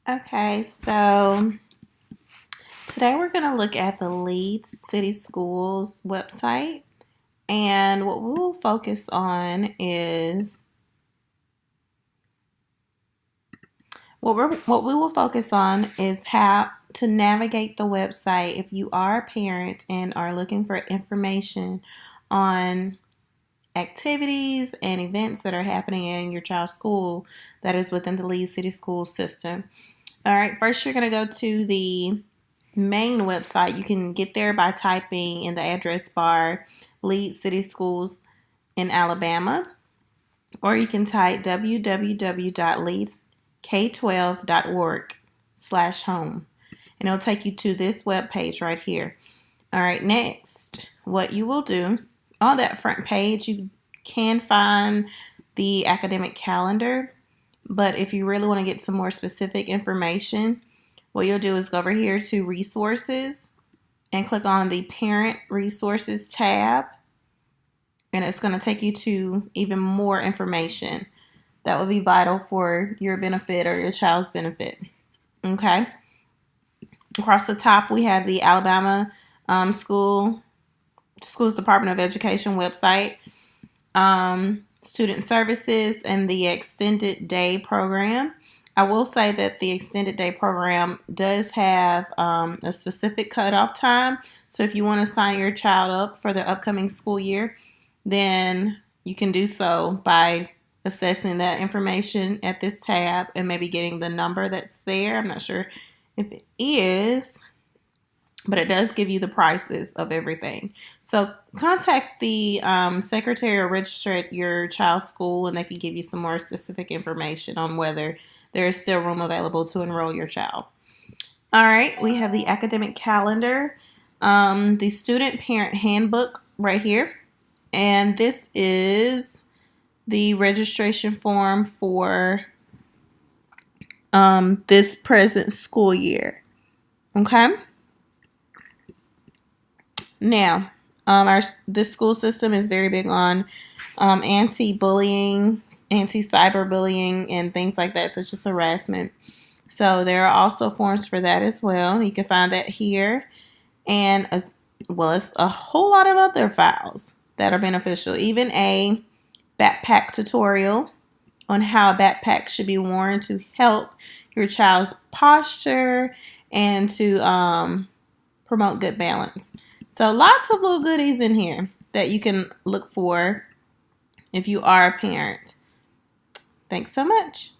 Okay, so today we're going to look at the Leeds City Schools website, and what we will focus on is what we will focus on is how to navigate the website if you are a parent and are looking for information on activities and events that are happening in your child's school that is within the Leeds City Schools system. All right, first you're going to go to the main website. You can get there by typing in the address bar Leeds City Schools in Alabama, or you can type www.leedsk12.org/home, and it'll take you to this web page right here. All right, next, what you will do on that front page, you can find the academic calendar, but if you really want to get some more specific information, what you'll do is go over here to resources and click on the parent resources tab, and it's going to take you to even more information that will be vital for your benefit or your child's benefit. Okay. Across the top, we have the Alabama Schools Department of Education website, student services, and the extended day program. I will say that the extended day program does have a specific cutoff time. So if you want to sign your child up for the upcoming school year, then you can do so by assessing that information at this tab and maybe getting the number that's there. I'm not sure if it is, but it does give you the prices of everything. So contact the secretary or registrar at your child's school, and they can give you some more specific information on whether there is still room available to enroll your child. All right, we have the academic calendar, the student parent handbook right here, and this is the registration form for this present school year. Okay. Now, this school system is very big on anti-bullying, anti-cyberbullying, and things like that, such as harassment. So there are also forms for that as well. You can find that here, and as well as a whole lot of other files that are beneficial. Even a backpack tutorial on how a backpack should be worn to help your child's posture and to promote good balance. So lots of little goodies in here that you can look for if you are a parent. Thanks so much.